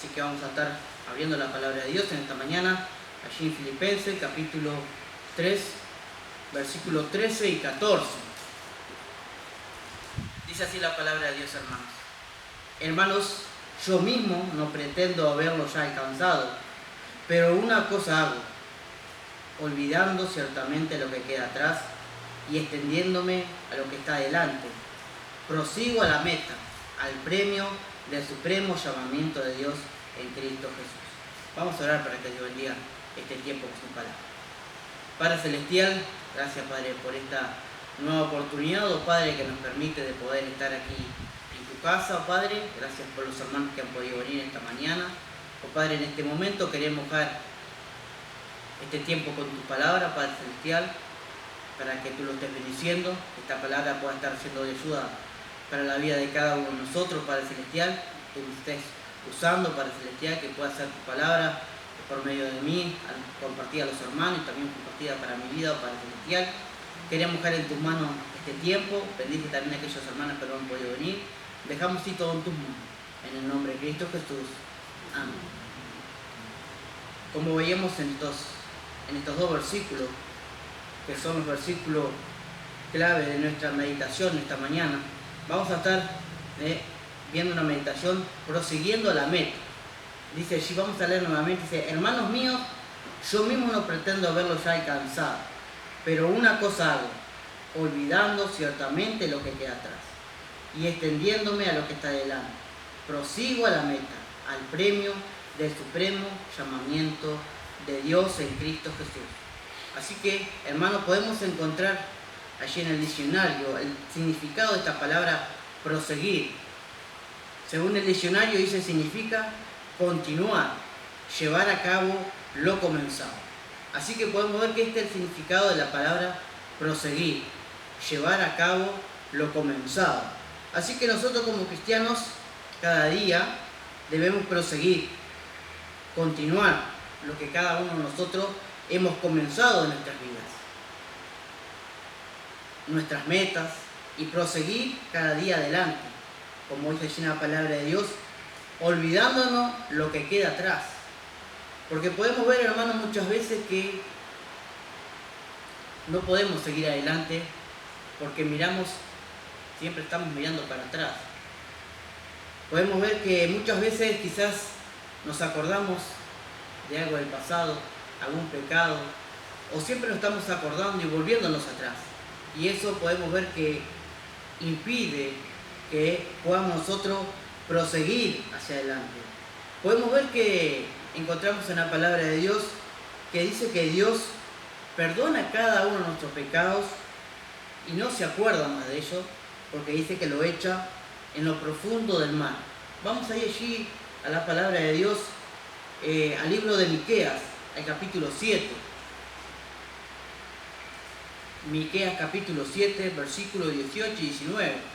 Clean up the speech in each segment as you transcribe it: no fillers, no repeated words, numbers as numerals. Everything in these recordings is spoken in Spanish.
Así que vamos a estar abriendo la palabra de Dios en esta mañana, allí en Filipenses, capítulo 3, versículos 13 y 14. Dice así la palabra de Dios, hermanos. Hermanos, yo mismo no pretendo haberlo ya alcanzado, pero una cosa hago, olvidando ciertamente lo que queda atrás y extendiéndome a lo que está adelante. Prosigo a la meta, al premio del supremo llamamiento de Dios en Cristo Jesús. Vamos a orar para que Dios bendiga este tiempo con su palabra. Padre Celestial, gracias Padre por esta nueva oportunidad, Padre, que nos permite de poder estar aquí en tu casa, Padre. Gracias por los hermanos que han podido venir esta mañana. Padre, en este momento queremos dejar este tiempo con tu palabra, Padre Celestial, para que tú lo estés bendiciendo, que esta palabra pueda estar siendo de ayuda para la vida de cada uno de nosotros, Padre Celestial, que lo estés usando, Padre Celestial, que pueda ser tu palabra por medio de mí, compartida a los hermanos y también compartida para mi vida, Padre Celestial. Queremos dejar en tus manos este tiempo, bendice también a aquellos hermanos que no han podido venir. Dejamos así todo en tus manos, en el nombre de Cristo Jesús. Amén. Como veíamos en estos dos versículos, que son los versículos clave de nuestra meditación esta mañana, vamos a estar viendo una meditación prosiguiendo a la meta. Dice allí, vamos a leer nuevamente, dice: hermanos míos, yo mismo no pretendo haberlo ya alcanzado, pero una cosa hago, olvidando ciertamente lo que queda atrás y extendiéndome a lo que está delante. Prosigo a la meta, al premio del supremo llamamiento de Dios en Cristo Jesús. Así que, hermanos, podemos encontrar allí en el diccionario el significado de esta palabra proseguir. Según el diccionario dice, significa continuar, llevar a cabo lo comenzado. Así que podemos ver que este es el significado de la palabra proseguir, llevar a cabo lo comenzado. Así que nosotros como cristianos cada día debemos proseguir, continuar lo que cada uno de nosotros hemos comenzado en nuestras vidas, nuestras metas, y proseguir cada día adelante, como dice allí en la palabra de Dios, olvidándonos lo que queda atrás. Porque podemos ver, hermanos, muchas veces que no podemos seguir adelante porque siempre estamos mirando para atrás. Podemos ver que muchas veces quizás nos acordamos de algo del pasado, algún pecado, o siempre nos estamos acordando y volviéndonos atrás. Y eso podemos ver que impide que podamos nosotros proseguir hacia adelante. Podemos ver que encontramos en la palabra de Dios que dice que Dios perdona cada uno de nuestros pecados y no se acuerda más de ellos, porque dice que lo echa en lo profundo del mar. Vamos a ir allí a la palabra de Dios, al libro de Miqueas, al capítulo 7. Miqueas capítulo 7, versículos 18 y 19.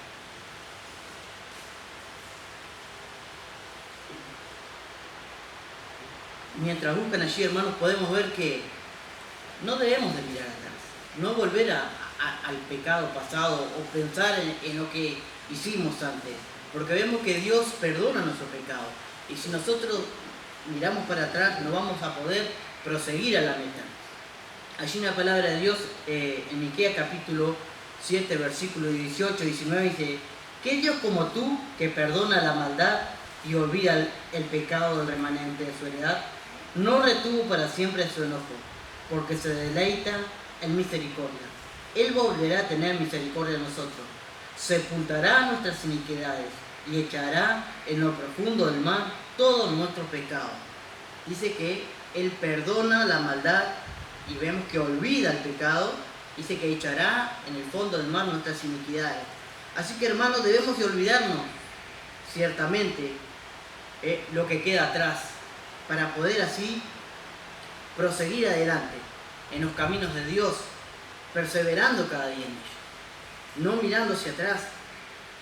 Mientras buscan allí, hermanos, podemos ver que no debemos de mirar atrás, no volver al pecado pasado o pensar en lo que hicimos antes, porque vemos que Dios perdona nuestro pecado, y si nosotros miramos para atrás no vamos a poder proseguir a la meta. Allí en la palabra de Dios, en Miqueas capítulo 7, versículos 18 y 19, dice: ¿qué Dios como tú que perdona la maldad y olvida el pecado del remanente de su heredad? No retuvo para siempre su enojo, porque se deleita en misericordia. Él volverá a tener misericordia de nosotros, sepultará nuestras iniquidades y echará en lo profundo del mar todos nuestros pecados. Dice que Él perdona la maldad y vemos que olvida el pecado. Dice que echará en el fondo del mar nuestras iniquidades. Así que, hermanos, debemos de olvidarnos ciertamente lo que queda atrás, para poder así proseguir adelante en los caminos de Dios, perseverando cada día en ellos, no mirando hacia atrás,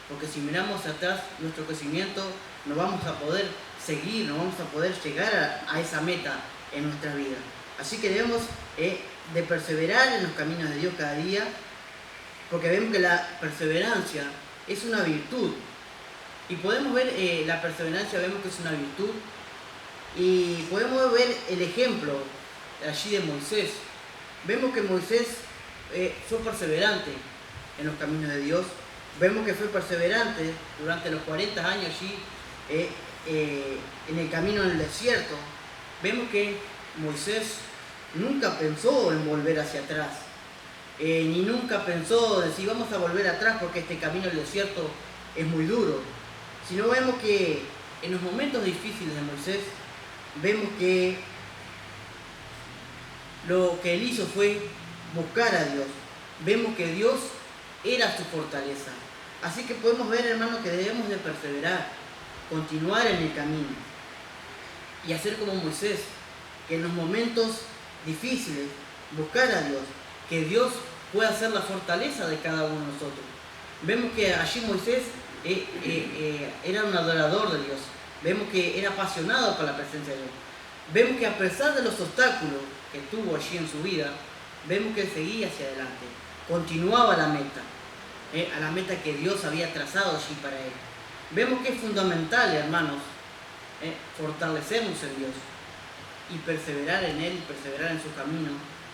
porque si miramos hacia atrás nuestro crecimiento no vamos a poder seguir, no vamos a poder llegar a esa meta en nuestra vida. Así que debemos de perseverar en los caminos de Dios cada día, porque vemos que la perseverancia es una virtud. Y podemos ver la perseverancia, vemos que es una virtud, Y podemos ver el ejemplo allí de Moisés. Vemos que Moisés fue perseverante en los caminos de Dios. Vemos que fue perseverante durante los 40 años allí en el camino en el desierto. Vemos que Moisés nunca pensó en volver hacia atrás, ni nunca pensó en decir vamos a volver atrás porque este camino del desierto es muy duro, sino vemos que en los momentos difíciles de Moisés, vemos que lo que él hizo fue buscar a Dios. Vemos que Dios era su fortaleza. Así que podemos ver, hermanos, que debemos de perseverar, continuar en el camino y hacer como Moisés, que en los momentos difíciles buscar a Dios, que Dios pueda ser la fortaleza de cada uno de nosotros. Vemos que allí Moisés era un adorador de Dios. Vemos que era apasionado por la presencia de Dios. Vemos que a pesar de los obstáculos que tuvo allí en su vida, vemos que él seguía hacia adelante, continuaba la meta, a la meta que Dios había trazado allí para él. Vemos que es fundamental, hermanos, fortalecernos en Dios y perseverar en Él, perseverar en su camino,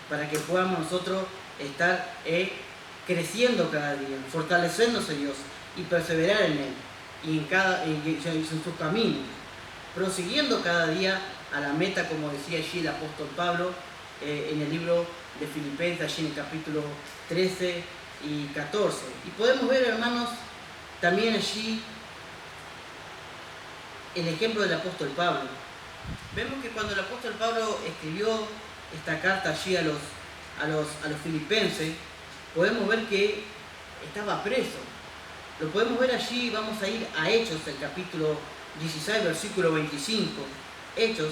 para que podamos nosotros estar creciendo cada día, fortalecernos en Dios y perseverar en Él y en su camino, prosiguiendo cada día a la meta, como decía allí el apóstol Pablo en el libro de Filipenses, allí en el capítulo 13 y 14. Y podemos ver, hermanos, también allí el ejemplo del apóstol Pablo. Vemos que cuando el apóstol Pablo escribió esta carta allí a los filipenses, podemos ver que estaba preso. Lo podemos ver allí, vamos a ir a Hechos, el capítulo 16, versículo 25. Hechos,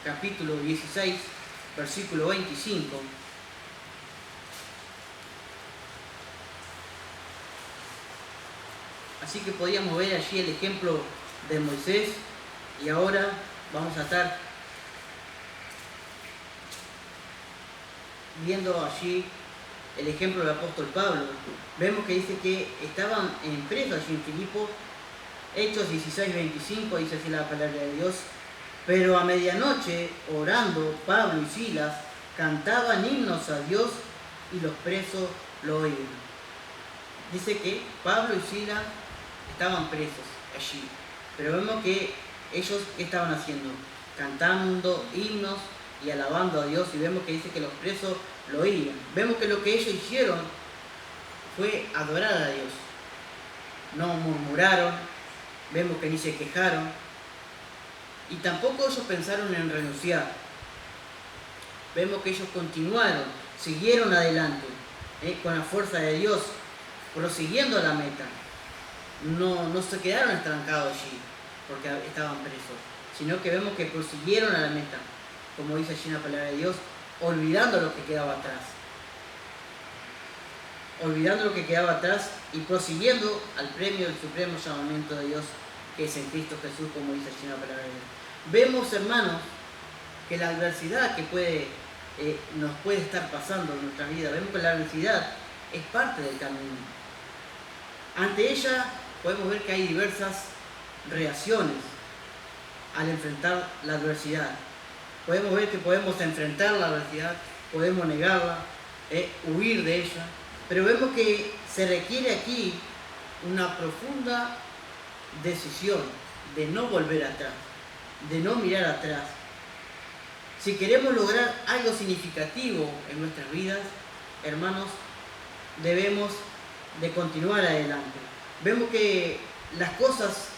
capítulo 16, versículo 25. Así que podíamos ver allí el ejemplo de Moisés y ahora vamos a estar viendo allí el ejemplo del apóstol Pablo. Vemos que dice que estaban en preso allí en Filipo. Hechos 16, 25, dice así la palabra de Dios. Pero a medianoche, orando, Pablo y Silas cantaban himnos a Dios y los presos lo oían. Dice que Pablo y Silas estaban presos allí. Pero vemos que ellos, ¿qué estaban haciendo? Cantando himnos y alabando a Dios. Y vemos que dice que los presos lo oían. Vemos que lo que ellos hicieron fue adorar a Dios. No murmuraron. Vemos que ni se quejaron. Y tampoco ellos pensaron en renunciar. Vemos que ellos continuaron, siguieron adelante, con la fuerza de Dios, prosiguiendo la meta. No se quedaron estancados allí, porque estaban presos, sino que vemos que prosiguieron a la meta, como dice allí en la palabra de Dios, olvidando lo que quedaba atrás. Olvidando lo que quedaba atrás y prosiguiendo al premio del supremo llamamiento de Dios, que es en Cristo Jesús, como dice allí en la palabra de Dios. Vemos, hermanos, que la adversidad que nos puede estar pasando en nuestra vida, vemos que la adversidad es parte del camino. Ante ella podemos ver que hay diversas reacciones al enfrentar la adversidad. Podemos ver que podemos enfrentar la adversidad, podemos negarla, huir de ella, pero vemos que se requiere aquí una profunda decisión de no volver atrás, de no mirar atrás. Si queremos lograr algo significativo en nuestras vidas, hermanos, debemos de continuar adelante. Vemos que las cosas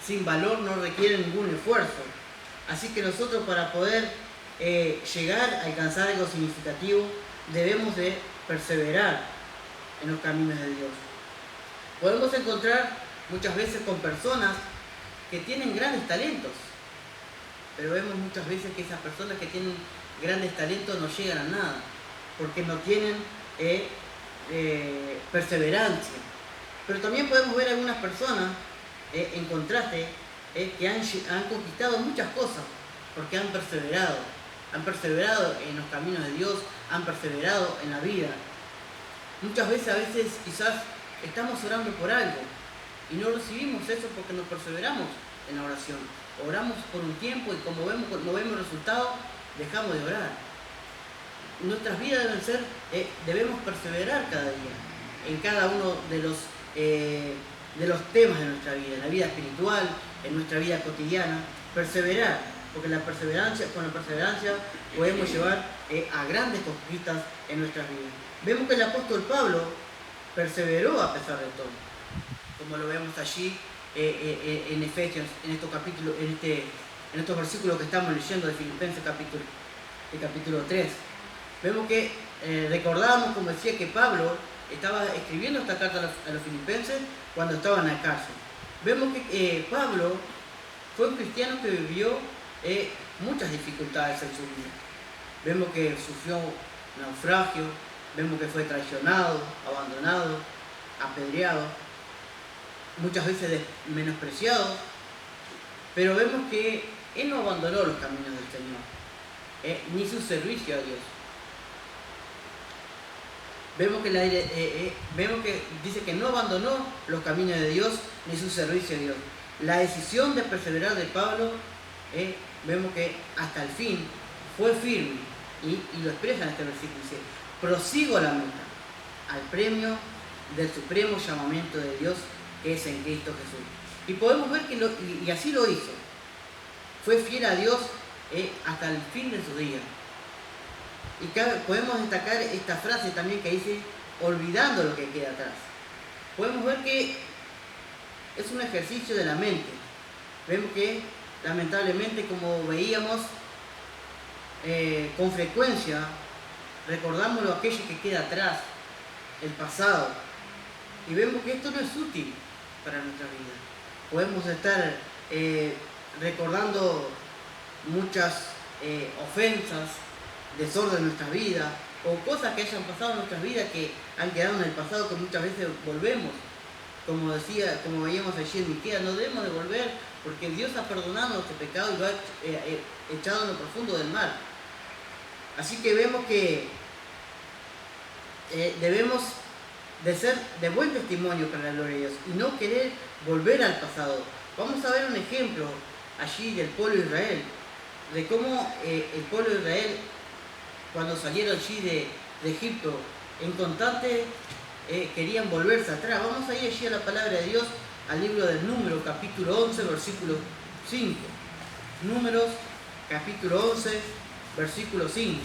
sin valor no requieren ningún esfuerzo. Así que nosotros, para poder llegar a alcanzar algo significativo, debemos de perseverar en los caminos de Dios. Podemos encontrar muchas veces con personas que tienen grandes talentos, pero vemos muchas veces que esas personas que tienen grandes talentos no llegan a nada, porque no tienen perseverancia. Pero también podemos ver algunas personas, en contraste, que han conquistado muchas cosas, porque han perseverado en los caminos de Dios, han perseverado en la vida. Muchas veces, quizás estamos orando por algo, Y no recibimos eso porque no perseveramos en la oración. Oramos por un tiempo y como vemos resultados, dejamos de orar. Nuestras vidas debemos perseverar cada día en cada uno de los temas de nuestra vida, en la vida espiritual, en nuestra vida cotidiana, perseverar, porque con la perseverancia podemos llevar a grandes conquistas en nuestras vidas. Vemos que el apóstol Pablo perseveró a pesar de todo, como lo vemos allí en Efesios, en estos capítulos, en estos versículos que estamos leyendo de Filipenses capítulo 3. Vemos que recordamos, como decía, que Pablo estaba escribiendo esta carta a los filipenses cuando estaban en la cárcel. Vemos que Pablo fue un cristiano que vivió muchas dificultades en su vida. Vemos que sufrió naufragio, vemos que fue traicionado, abandonado, apedreado, muchas veces menospreciado, pero vemos que él no abandonó los caminos del Señor, ni su servicio a Dios. Vemos que dice que no abandonó los caminos de Dios ni su servicio a Dios. La decisión de perseverar de Pablo, vemos que hasta el fin fue firme y lo expresa en este versículo. Dice, prosigo a la meta, al premio del supremo llamamiento de Dios que es en Cristo Jesús. Y podemos ver que y así lo hizo. Fue fiel a Dios hasta el fin de su día. Y podemos destacar esta frase también que dice, olvidando lo que queda atrás. Podemos ver que es un ejercicio de la mente. Vemos que, lamentablemente, como veíamos, con frecuencia, recordamos lo aquello que queda atrás, el pasado. Y vemos que esto no es útil para nuestra vida. Podemos estar recordando muchas ofensas, desorden en nuestras vidas, o cosas que hayan pasado en nuestras vidas que han quedado en el pasado, que muchas veces volvemos. Como veíamos allí en Miqueas, no debemos de volver porque Dios ha perdonado nuestro pecado y lo ha echado en lo profundo del mar. Así que vemos que debemos de ser de buen testimonio para la gloria de Dios y no querer volver al pasado. Vamos a ver un ejemplo allí del pueblo de Israel, de cómo el pueblo de Israel, cuando salieron allí de Egipto, en constante querían volverse atrás. Vamos a ir allí a la palabra de Dios, al libro del Números, capítulo 11, versículo 5. Números, capítulo 11, versículo 5.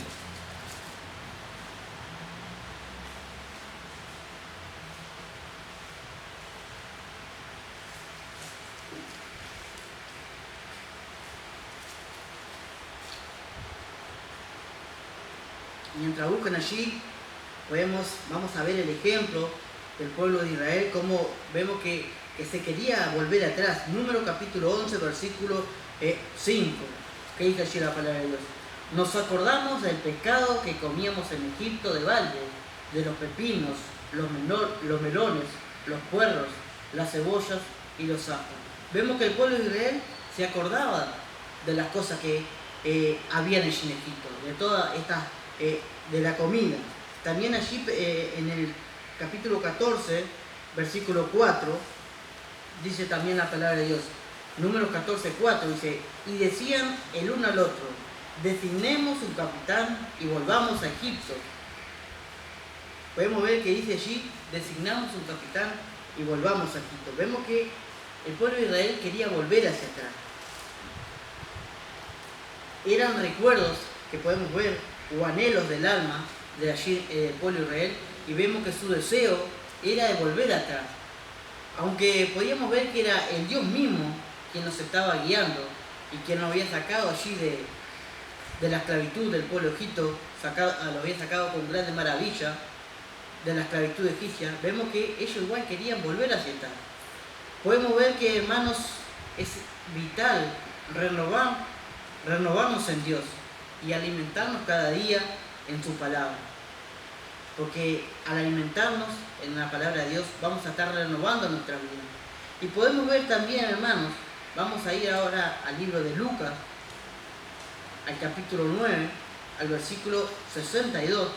Mientras buscan allí, vamos a ver el ejemplo del pueblo de Israel, como vemos que se quería volver atrás. Número capítulo 11, versículo 5, que dice allí la palabra de Dios. Nos acordamos del pecado que comíamos en Egipto de balde, de los pepinos, los melones, los puerros, las cebollas y los ajos. Vemos que el pueblo de Israel se acordaba de las cosas que habían allí en Egipto, de todas estas, de la comida. También allí en el capítulo 14, versículo 4, dice también la palabra de Dios. Números 14, 4 dice, y decían el uno al otro, designemos un capitán y volvamos a Egipto. Podemos ver que dice allí, designamos un capitán y volvamos a Egipto. Vemos que el pueblo de Israel quería volver hacia atrás. Eran recuerdos que podemos ver, o anhelos del alma de allí el pueblo de Israel, y vemos que su deseo era de volver atrás. Aunque podíamos ver que era el Dios mismo quien nos estaba guiando y quien nos había sacado allí de la esclavitud del pueblo egipto, lo había sacado con grande maravilla de la esclavitud egipcia. Vemos que ellos igual querían volver hacia atrás. Podemos ver que, hermanos, es vital renovarnos en Dios y alimentarnos cada día en su palabra. Porque al alimentarnos en la palabra de Dios vamos a estar renovando nuestra vida. Y podemos ver también, hermanos, vamos a ir ahora al libro de Lucas, al capítulo 9, al versículo 62.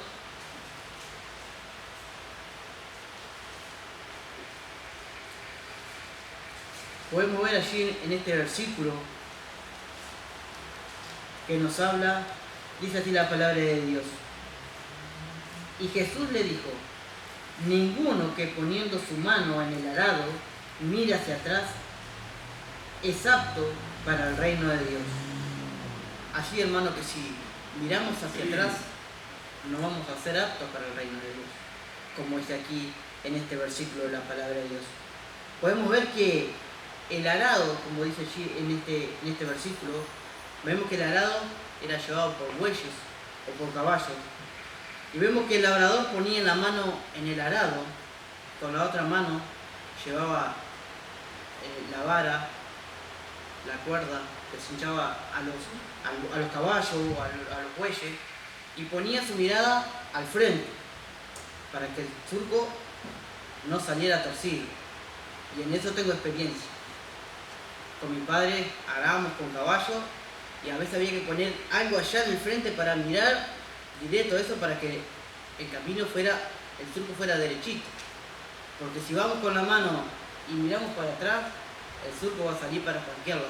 podemos ver allí en este versículo que nos habla, dice así la palabra de Dios. Y Jesús le dijo: ninguno que poniendo su mano en el arado mire hacia atrás es apto para el reino de Dios. Así, hermano, que si miramos hacia atrás, no vamos a ser aptos para el reino de Dios, como dice aquí en este versículo de la palabra de Dios. Podemos ver que el arado, como dice allí en este versículo, vemos que el arado era llevado por bueyes o por caballos. Y vemos que el labrador ponía la mano en el arado, con la otra mano llevaba la vara, la cuerda que se hinchaba a los caballos o a los bueyes, y ponía su mirada al frente para que el surco no saliera torcido. Y en eso tengo experiencia. Con mi padre arábamos con caballos y a veces había que poner algo allá en el frente para mirar directo eso, para que el camino fuera, el surco fuera derechito. Porque si vamos con la mano y miramos para atrás, el surco va a salir para cualquier lado.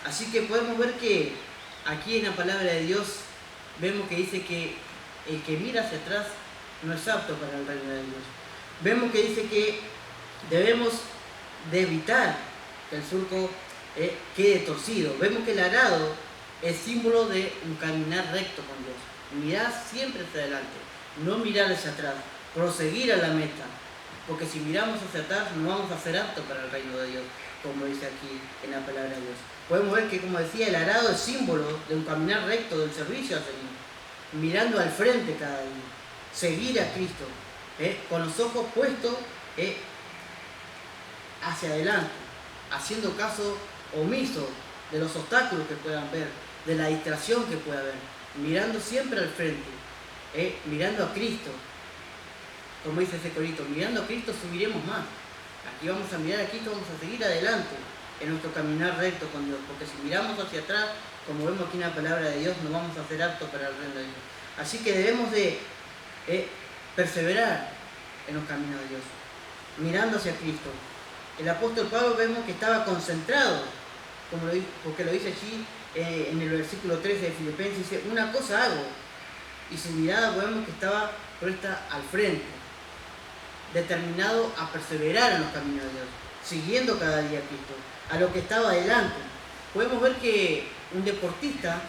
Así que podemos ver que aquí en la palabra de Dios vemos que dice que el que mira hacia atrás no es apto para el reino de Dios. Vemos que dice que debemos de evitar que el surco quede torcido. Vemos que el arado es símbolo de un caminar recto con Dios. Mirar siempre hacia adelante, no mirar hacia atrás, proseguir a la meta. Porque si miramos hacia atrás no vamos a ser aptos para el reino de Dios, como dice aquí en la palabra de Dios. Podemos ver que, como decía, el arado es símbolo de un caminar recto, del servicio al Señor, mirando al frente cada día, seguir a Cristo, con los ojos puestos hacia adelante, haciendo caso omiso de los obstáculos que puedan ver, de la distracción que pueda haber, mirando siempre al frente, mirando a Cristo. Como dice ese corito, mirando a Cristo subiremos más. Aquí vamos a mirar a Cristo, vamos a seguir adelante en nuestro caminar recto con Dios, porque si miramos hacia atrás, como vemos aquí en la palabra de Dios, no vamos a ser aptos para el reino de Dios. Así que debemos de perseverar en los caminos de Dios, mirando hacia Cristo. El apóstol Pablo vemos que estaba concentrado, porque lo dice allí en el versículo 13 de Filipenses, dice: una cosa hago, y su mirada vemos que estaba puesta al frente, determinado a perseverar en los caminos de Dios, siguiendo cada día a Cristo, a lo que estaba adelante. Podemos ver que un deportista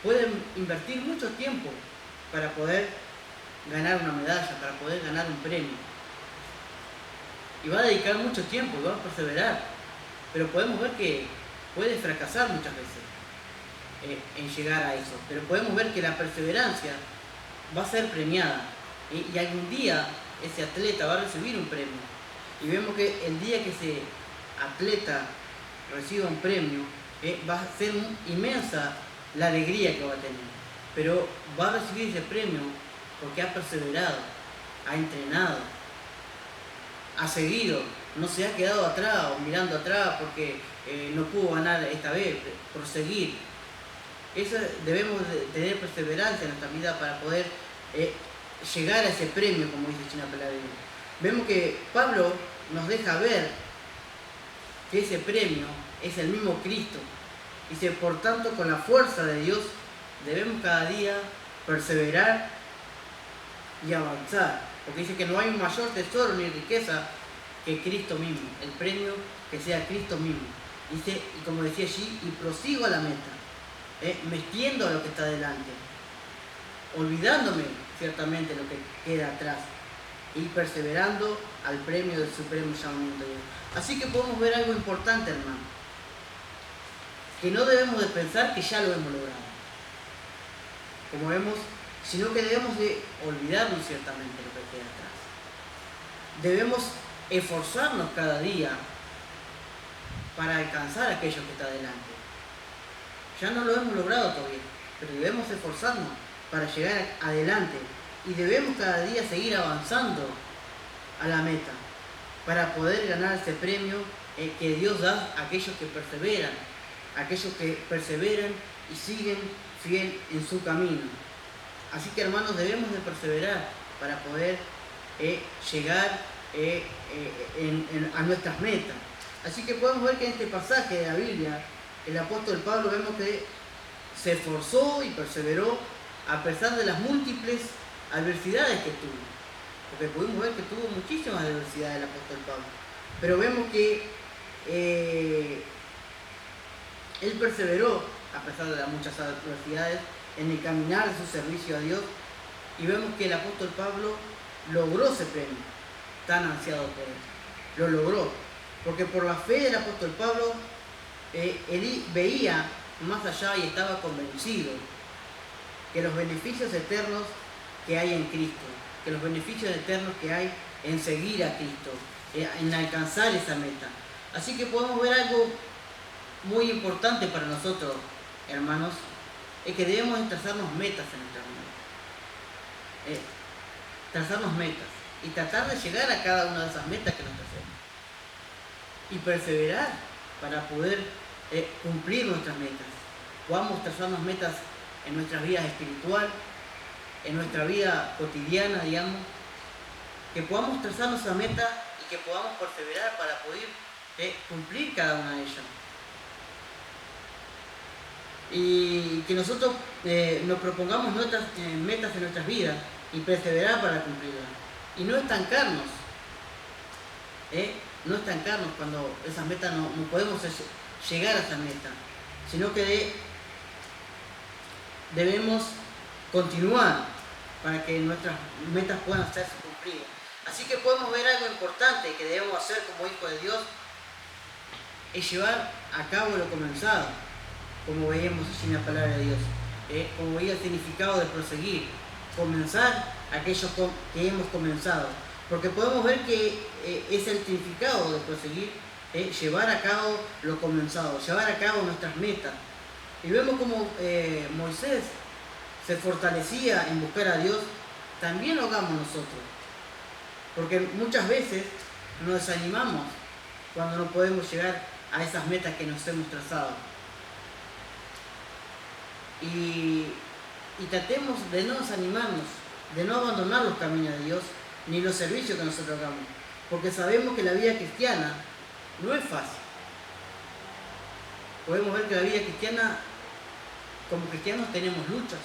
puede invertir mucho tiempo para poder ganar una medalla, para poder ganar un premio. Y va a dedicar mucho tiempo y va a perseverar. Pero podemos ver que puede fracasar muchas veces en llegar a eso. Pero podemos ver que la perseverancia va a ser premiada. Y algún día ese atleta va a recibir un premio. Y vemos que el día que ese atleta reciba un premio, va a ser inmensa la alegría que va a tener. Pero va a recibir ese premio porque ha perseverado, ha entrenado, ha seguido, no se ha quedado atrás o mirando atrás porque no pudo ganar esta vez, por seguir. Debemos de tener perseverancia en nuestra vida para poder llegar a ese premio, como dice China Peladero. Vemos que Pablo nos deja ver que ese premio es el mismo Cristo. Dice: por tanto, con la fuerza de Dios debemos cada día perseverar y avanzar, porque dice que no hay un mayor tesoro ni riqueza que Cristo mismo, el premio que sea Cristo mismo. Dice, y como decía allí, y prosigo a la meta, metiendo a lo que está delante, olvidándome ciertamente lo que queda atrás y perseverando al premio del supremo llamamiento de Dios. Así que podemos ver algo importante, hermano, que no debemos de pensar que ya lo hemos logrado, como vemos, sino que debemos de olvidarnos ciertamente lo que queda atrás. Debemos esforzarnos cada día para alcanzar aquello que está delante. Ya no lo hemos logrado todavía, pero debemos esforzarnos para llegar adelante y debemos cada día seguir avanzando a la meta para poder ganar ese premio que Dios da a aquellos que perseveran y siguen fiel en su camino. Así que, hermanos, debemos de perseverar para poder llegar a nuestras metas. Así que podemos ver que en este pasaje de la Biblia, el apóstol Pablo vemos que se esforzó y perseveró a pesar de las múltiples adversidades que tuvo. Porque pudimos ver que tuvo muchísimas adversidades el apóstol Pablo. Pero vemos que él perseveró a pesar de las muchas adversidades en el caminar de su servicio a Dios. Y vemos que el apóstol Pablo logró ese premio tan ansiado por él. Lo logró. Porque por la fe del apóstol Pablo, él veía más allá y estaba convencido que los beneficios eternos que hay en Cristo, que los beneficios eternos que hay en seguir a Cristo, en alcanzar esa meta. Así que podemos ver algo muy importante para nosotros, hermanos, es que debemos trazarnos metas en nuestra vida. Trazarnos metas y tratar de llegar a cada una de esas metas que nos trazamos. Y perseverar para poder cumplir nuestras metas. Podamos trazarnos metas en nuestra vida espiritual, en nuestra vida cotidiana, digamos, que podamos trazarnos esa meta y que podamos perseverar para poder cumplir cada una de ellas. Y que nosotros nos propongamos metas en nuestras vidas y perseverar para cumplirlas. Y no estancarnos. No estancarnos cuando esas metas no podemos llegar a esa meta, sino que debemos continuar para que nuestras metas puedan ser cumplidas. Así que podemos ver algo importante que debemos hacer como hijos de Dios, es llevar a cabo lo comenzado, como veíamos así en la palabra de Dios, como veía el significado de proseguir, comenzar aquello que hemos comenzado. Porque podemos ver que es el significado de proseguir, llevar a cabo lo comenzado, llevar a cabo nuestras metas. Y vemos como Moisés se fortalecía en buscar a Dios, también lo hagamos nosotros. Porque muchas veces nos desanimamos cuando no podemos llegar a esas metas que nos hemos trazado. Y tratemos de no desanimarnos, de no abandonar los caminos de Dios, ni los servicios que nosotros hagamos, porque sabemos que la vida cristiana no es fácil. Podemos ver que la vida cristiana, como cristianos tenemos luchas,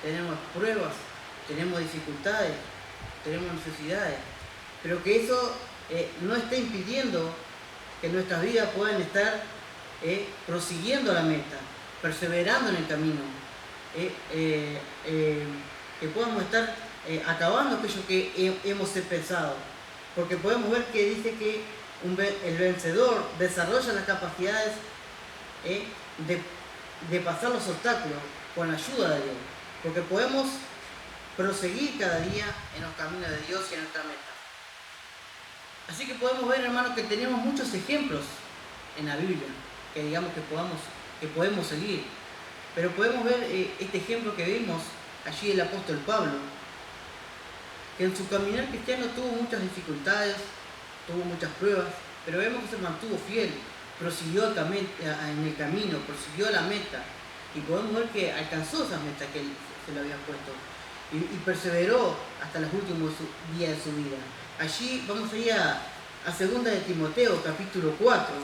tenemos pruebas, tenemos dificultades, tenemos necesidades, pero que eso no está impidiendo que nuestras vidas puedan estar prosiguiendo la meta, perseverando en el camino, que podamos estar acabando aquello que hemos pensado, porque podemos ver que dice que el vencedor desarrolla las capacidades de pasar los obstáculos con la ayuda de Dios, porque podemos proseguir cada día en los caminos de Dios y en nuestra meta. Así que podemos ver, hermanos, que tenemos muchos ejemplos en la Biblia que digamos que podemos seguir, pero podemos ver este ejemplo que vimos allí del apóstol Pablo, que en su caminar cristiano tuvo muchas dificultades, tuvo muchas pruebas, pero vemos que se mantuvo fiel, prosiguió en el camino, prosiguió la meta, y podemos ver que alcanzó esas metas que él se le había puesto, y perseveró hasta los últimos días de su vida. Allí vamos a ir a 2 de Timoteo capítulo 4,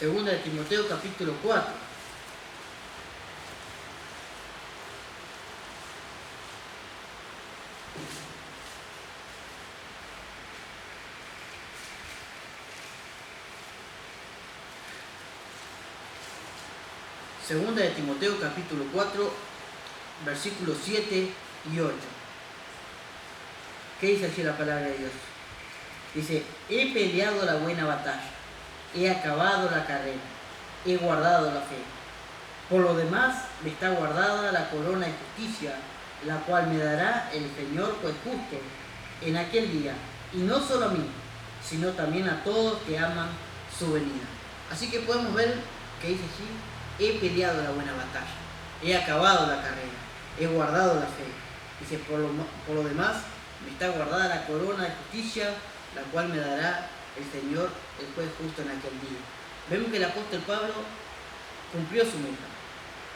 2 de Timoteo capítulo 4. Segunda de Timoteo capítulo 4, versículos 7 y 8. ¿Qué dice aquí la palabra de Dios? Dice: he peleado la buena batalla, he acabado la carrera, he guardado la fe. Por lo demás me está guardada la corona de justicia, la cual me dará el Señor juez justo en aquel día, y no solo a mí, sino también a todos que aman su venida. Así que podemos ver que dice allí: he peleado la buena batalla, he acabado la carrera, he guardado la fe. Dice: por lo demás me está guardada la corona de justicia, la cual me dará el Señor, el juez justo en aquel día. Vemos que el apóstol Pablo cumplió su meta.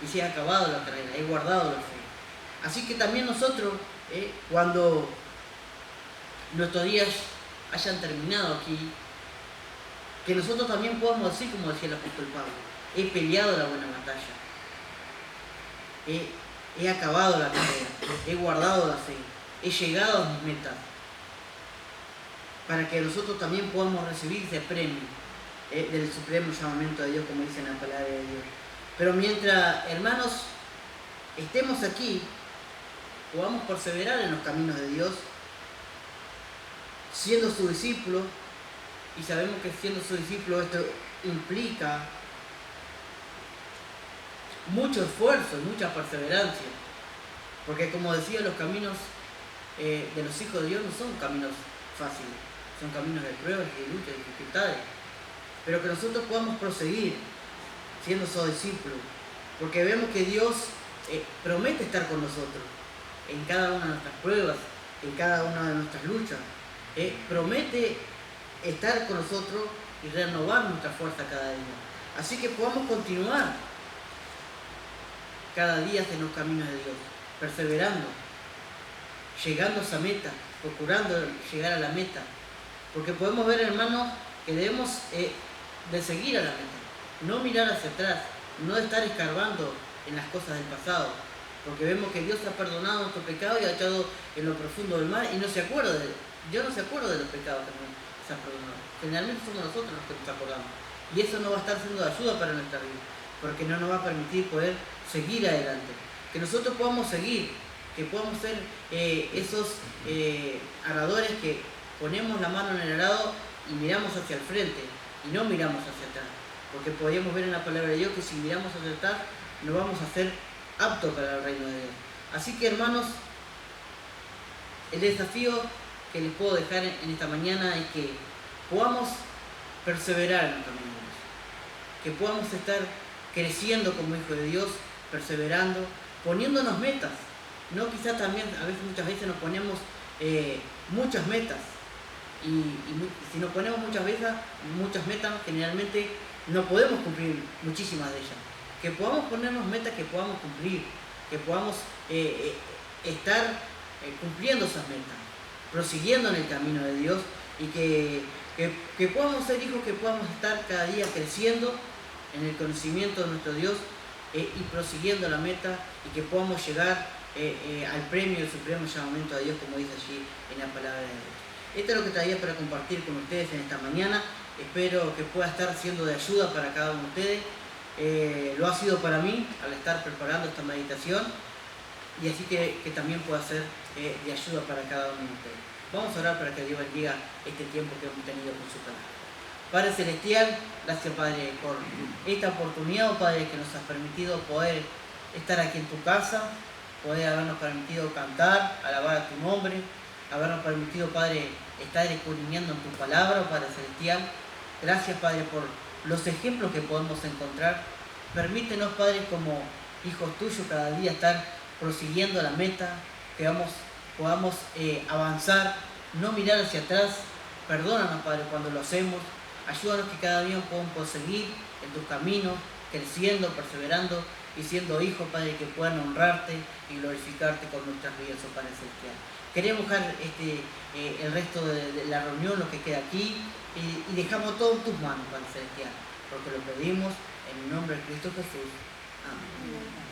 Dice: he acabado la carrera, he guardado la fe. Así que también nosotros, cuando nuestros días hayan terminado aquí, Que nosotros también podamos decir, como decía el apóstol Pablo, he peleado la buena batalla, he acabado la carrera, he guardado la fe, he llegado a mis metas, para que nosotros también podamos recibir ese premio del supremo llamamiento de Dios, como dice en la palabra de Dios. Pero mientras, hermanos, estemos aquí, podamos perseverar en los caminos de Dios, siendo su discípulo, y sabemos que siendo su discípulo esto implica mucho esfuerzo y mucha perseverancia, porque como decía, los caminos de los hijos de Dios no son caminos fáciles, son caminos de pruebas, de luchas, de dificultades, pero que nosotros podamos proseguir siendo su discípulo, porque vemos que Dios promete estar con nosotros en cada una de nuestras pruebas, en cada una de nuestras luchas, promete estar con nosotros y renovar nuestra fuerza cada día. Así que podamos continuar cada día en los caminos de Dios, perseverando, llegando a esa meta, procurando llegar a la meta, porque podemos ver, hermanos, que debemos de seguir a la meta, no mirar hacia atrás, no estar escarbando en las cosas del pasado, porque vemos que Dios ha perdonado nuestro pecado y ha echado en lo profundo del mar y no se acuerda de él. Dios no se acuerda de los pecados que nos ha perdonado. Generalmente somos nosotros los que nos acordamos. Y eso no va a estar siendo de ayuda para nuestra vida, porque no nos va a permitir poder seguir adelante. Que nosotros podamos seguir, que podamos ser esos aradores que ponemos la mano en el arado y miramos hacia el frente y no miramos hacia atrás. Porque podríamos ver en la palabra de Dios que si miramos hacia atrás no vamos a ser aptos para el reino de Dios. Así que, hermanos, el desafío que les puedo dejar en esta mañana es que podamos perseverar en el camino de Dios, que podamos estar creciendo como hijos de Dios, perseverando, poniéndonos metas. No, quizás también muchas veces nos ponemos muchas metas y si nos ponemos muchas metas, generalmente no podemos cumplir muchísimas de ellas. Que podamos ponernos metas que podamos cumplir, que podamos estar cumpliendo esas metas, prosiguiendo en el camino de Dios y que podamos ser hijos, que podamos estar cada día creciendo en el conocimiento de nuestro Dios y prosiguiendo la meta y que podamos llegar al premio del supremo llamamiento de Dios, como dice allí en la palabra de Dios. Esto es lo que traía para compartir con ustedes en esta mañana. Espero que pueda estar siendo de ayuda para cada uno de ustedes. Lo ha sido para mí al estar preparando esta meditación y así que también pueda ser de ayuda para cada uno de ustedes. Vamos a orar para que Dios bendiga este tiempo que hemos tenido con su palabra. Padre Celestial, gracias, Padre, por esta oportunidad, Padre, que nos has permitido poder estar aquí en tu casa, poder habernos permitido cantar, alabar a tu nombre, habernos permitido, Padre, estar escudriñando en tu palabra, Padre Celestial. Gracias, Padre, por los ejemplos que podemos encontrar. Permítenos, Padre, como hijos tuyos, cada día estar prosiguiendo la meta, que podamos avanzar, no mirar hacia atrás. Perdónanos, Padre, cuando lo hacemos. Ayúdanos que cada día podamos conseguir en tus caminos, creciendo, perseverando y siendo hijos, Padre, que puedan honrarte y glorificarte con nuestras vidas, oh Padre Celestial. Queremos dejar el resto de la reunión, lo que queda aquí, y dejamos todo en tus manos, Padre Celestial, porque lo pedimos en el nombre de Cristo Jesús. Amén.